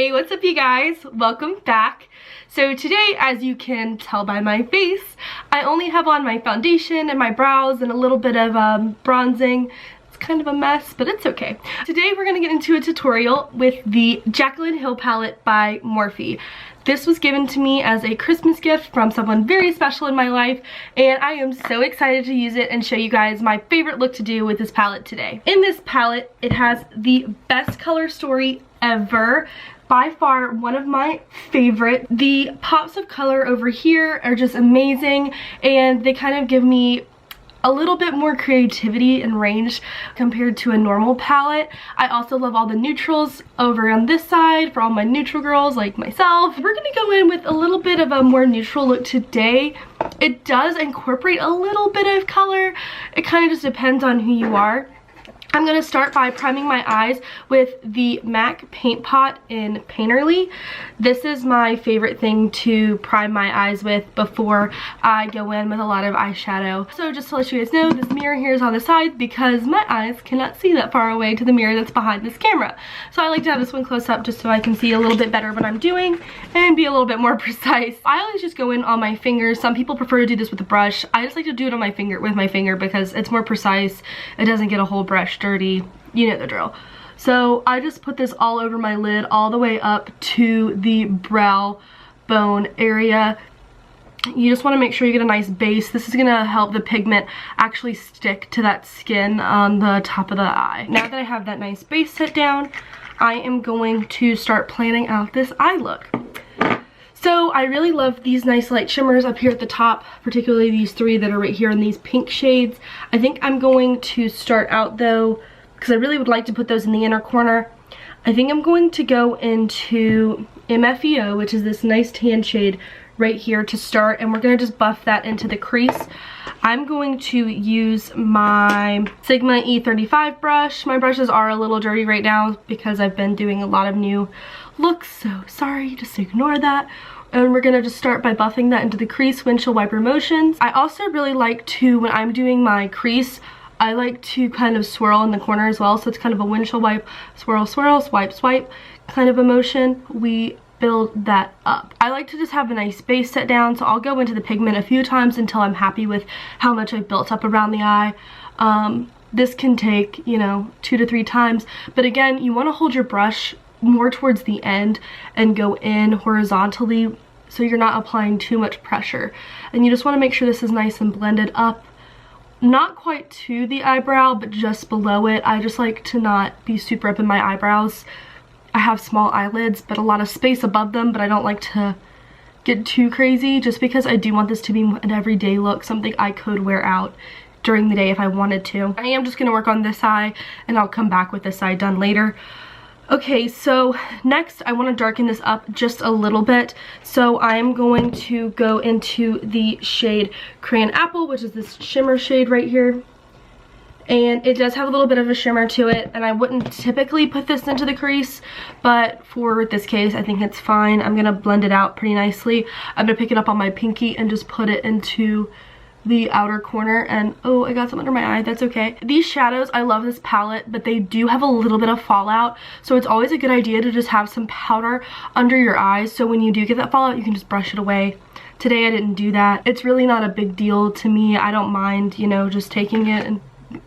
Hey, what's up you guys? Welcome back. So today, as you can tell by my face, I only have on my foundation and my brows and a little bit of bronzing. It's kind of a mess, but it's okay. Today we're gonna get into a tutorial with the Jaclyn Hill palette by Morphe. This was given to me as a Christmas gift from someone very special in my life, and I am so excited to use it and show you guys my favorite look to do with this palette today. In this palette, it has the best color story ever. By far one of my favorite. The pops of color over here are just amazing, and they kind of give me a little bit more creativity and range compared to a normal palette. I also love all the neutrals over on this side for all my neutral girls like myself. We're gonna go in with a little bit of a more neutral look today. It does incorporate a little bit of color. It kind of just depends on who you are. I'm going to start by priming my eyes with the MAC Paint Pot in Painterly. This is my favorite thing to prime my eyes with before I go in with a lot of eyeshadow. So just to let you guys know, this mirror here is on the side because my eyes cannot see that far away to the mirror that's behind this camera. So I like to have this one close up just so I can see a little bit better what I'm doing and be a little bit more precise. I always just go in on my fingers. Some people prefer to do this with a brush. I just like to do it on my finger with my finger because it's more precise. It doesn't get a whole brush dirty, you know the drill. So I just put this all over my lid all the way up to the brow bone area. You just want to make sure you get a nice base. This is going to help the pigment actually stick to that skin on the top of the eye. Now that I have that nice base set down, I am going to start planning out this eye look. So I really love these nice light shimmers up here at the top, particularly these three that are right here in these pink shades. I think I'm going to start out though, because I really would like to put those in the inner corner. I think I'm going to go into MFEO, which is this nice tan shade right here to start, and we're going to just buff that into the crease. I'm going to use my Sigma E35 brush. My brushes are a little dirty right now because I've been doing a lot of new looks, so sorry, just ignore that. And we're gonna just start by buffing that into the crease, windshield wiper motions. I also really like to, when I'm doing my crease, I like to kind of swirl in the corner as well, so it's kind of a windshield wipe, swirl, swirl, swipe, swipe kind of a motion. We build that up. I like to just have a nice base set down, so I'll go into the pigment a few times until I'm happy with how much I've built up around the eye. This can take, you know, 2 to 3 times, but again, you want to hold your brush more towards the end and go in horizontally so you're not applying too much pressure. And you just want to make sure this is nice and blended up, not quite to the eyebrow, but just below it. I just like to not be super up in my eyebrows. I have small eyelids but a lot of space above them, but I don't like to get too crazy just because I do want this to be an everyday look, something I could wear out during the day if I wanted to. I am just going to work on this eye and I'll come back with this eye done later. Okay, so next I want to darken this up just a little bit. So I'm going to go into the shade Crayon Apple, which is this shimmer shade right here. And it does have a little bit of a shimmer to it, and I wouldn't typically put this into the crease, but for this case I think it's fine. I'm going to blend it out pretty nicely. I'm going to pick it up on my pinky and just put it into the outer corner, and oh, I got some under my eye, that's okay. These shadows, I love this palette, but they do have a little bit of fallout, so it's always a good idea to just have some powder under your eyes, so when you do get that fallout you can just brush it away. Today I didn't do that. It's really not a big deal to me. I don't mind, you know, just taking it and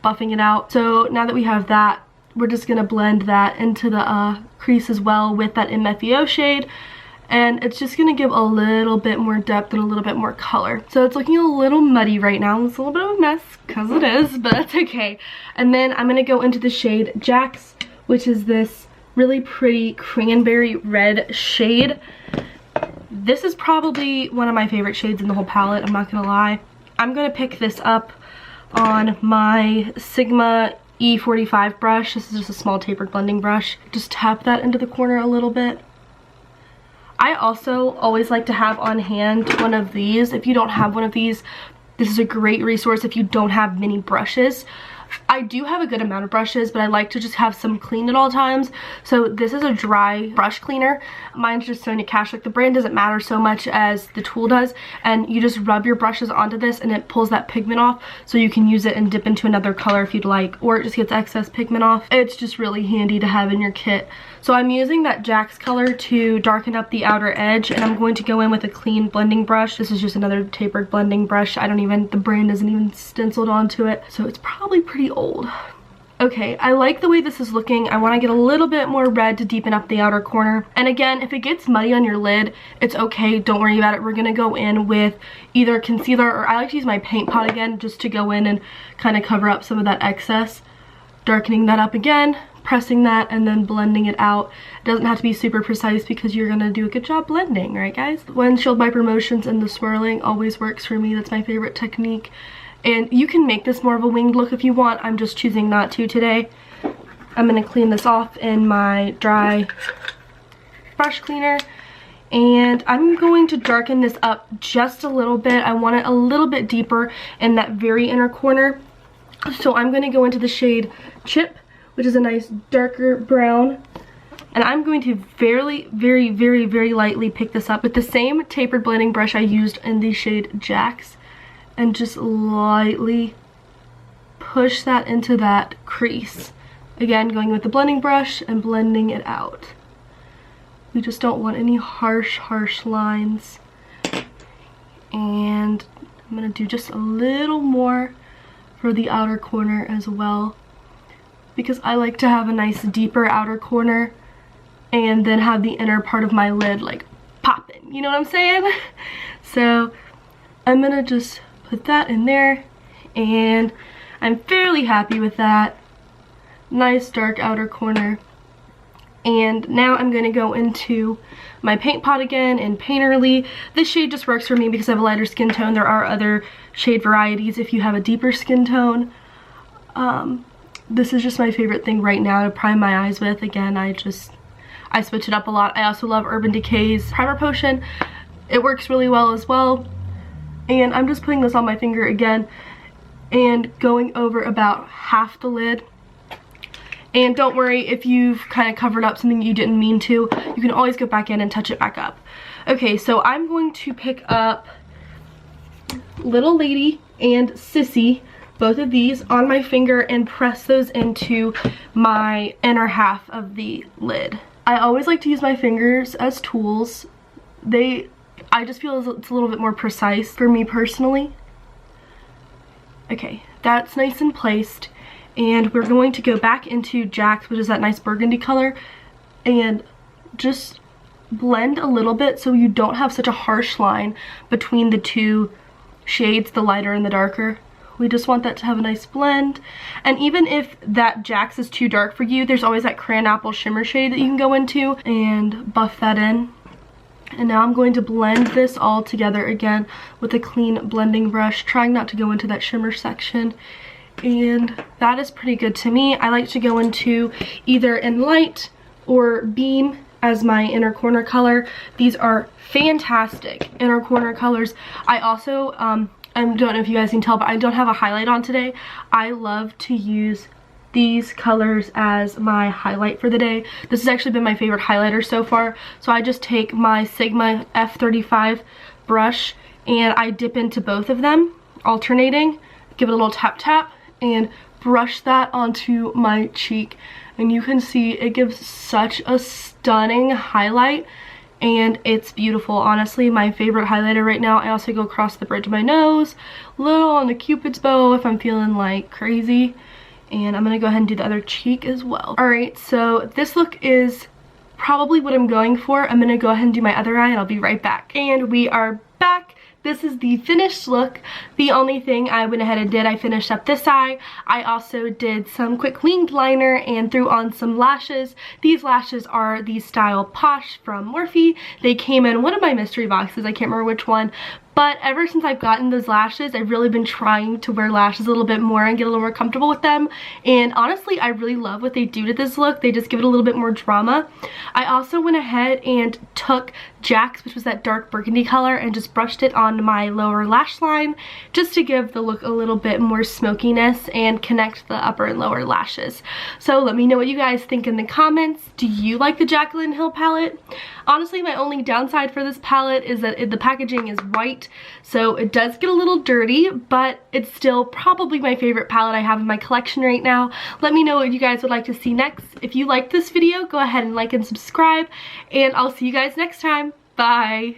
buffing it out. So now that we have that, we're just gonna blend that into the crease as well with that MFEO shade. And it's just gonna give a little bit more depth and a little bit more color. So it's looking a little muddy right now. It's a little bit of a mess, because it is, but that's okay. And then I'm gonna go into the shade Jax, which is this really pretty cranberry red shade. This is probably one of my favorite shades in the whole palette, I'm not gonna lie. I'm gonna pick this up on my Sigma E45 brush. This is just a small tapered blending brush. Just tap that into the corner a little bit. I also always like to have on hand one of these. If you don't have one of these, this is a great resource if you don't have many brushes. I do have a good amount of brushes, but I like to just have some clean at all times. So this is a dry brush cleaner. Mine's just Sonia Cash. Like, the brand doesn't matter so much as the tool does, and you just rub your brushes onto this and it pulls that pigment off, so you can use it and dip into another color if you'd like, or it just gets excess pigment off. It's just really handy to have in your kit So I'm using that Jack's color to darken up the outer edge, and I'm going to go in with a clean blending brush. This is just another tapered blending brush. The brand isn't even stenciled onto it, so it's probably pretty old. Okay, I like the way this is looking. I want to get a little bit more red to deepen up the outer corner. And again, if it gets muddy on your lid, it's okay. Don't worry about it. We're going to go in with either concealer, or I like to use my paint pot again just to go in and kind of cover up some of that excess. Darkening that up again, pressing that, and then blending it out. It doesn't have to be super precise because you're going to do a good job blending, right guys? Windshield wiper motions and the swirling always works for me. That's my favorite technique. And you can make this more of a winged look if you want. I'm just choosing not to today. I'm going to clean this off in my dry brush cleaner. And I'm going to darken this up just a little bit. I want it a little bit deeper in that very inner corner. So I'm going to go into the shade Chip, which is a nice darker brown. And I'm going to very, very, very, very lightly pick this up with the same tapered blending brush I used in the shade Jack's. And just lightly push that into that crease. Again, going with the blending brush and blending it out. We just don't want any harsh lines. And I'm going to do just a little more for the outer corner as well, because I like to have a nice deeper outer corner and then have the inner part of my lid like popping. You know what I'm saying? So I'm going to just put that in there, and I'm fairly happy with that. Nice dark outer corner. And now I'm going to go into my paint pot again in Painterly. This shade just works for me because I have a lighter skin tone. There are other shade varieties if you have a deeper skin tone. This is just my favorite thing right now to prime my eyes with. Again, I switch it up a lot. I also love Urban Decay's Primer Potion. It works really well as well. And I'm just putting this on my finger again and going over about half the lid. And don't worry if you've kind of covered up something you didn't mean to. You can always go back in and touch it back up. Okay, so I'm going to pick up Little Lady and Sissy, both of these, on my finger and press those into my inner half of the lid. I always like to use my fingers as tools. I just feel it's a little bit more precise for me personally. Okay, that's nice and placed. And we're going to go back into Jack's, which is that nice burgundy color, and just blend a little bit so you don't have such a harsh line between the two shades, the lighter and the darker. We just want that to have a nice blend. And even if that Jack's is too dark for you, there's always that Crayon Apple shimmer shade that you can go into and buff that in. And now I'm going to blend this all together again with a clean blending brush, trying not to go into that shimmer section. And that is pretty good to me. I like to go into either in light or beam as my inner corner color. These are fantastic inner corner colors. I also, I don't know if you guys can tell, but I don't have a highlight on today. I love to use these colors as my highlight for the day. This has actually been my favorite highlighter so far. So I just take my Sigma F35 brush and I dip into both of them, alternating, give it a little tap tap, and brush that onto my cheek. And you can see it gives such a stunning highlight, and it's beautiful. Honestly, my favorite highlighter right now. I also go across the bridge of my nose, a little on the Cupid's bow if I'm feeling like crazy. And I'm gonna go ahead and do the other cheek as well. Alright, so this look is probably what I'm going for. I'm gonna go ahead and do my other eye and I'll be right back. And we are back. This is the finished look. The only thing I went ahead and did, I finished up this eye. I also did some quick winged liner and threw on some lashes. These lashes are the Style Posh from Morphe. They came in one of my mystery boxes. I can't remember which one. But ever since I've gotten those lashes, I've really been trying to wear lashes a little bit more and get a little more comfortable with them. And honestly, I really love what they do to this look. They just give it a little bit more drama. I also went ahead and took Jack's, which was that dark burgundy color, and just brushed it on my lower lash line just to give the look a little bit more smokiness and connect the upper and lower lashes. So let me know what you guys think in the comments. Do you like the Jaclyn Hill palette? Honestly, my only downside for this palette is that the packaging is white. so it does get a little dirty, but it's still probably my favorite palette I have in my collection right now. Let me know what you guys would like to see next. If you liked this video, go ahead and like and subscribe, and I'll see you guys next time. Bye!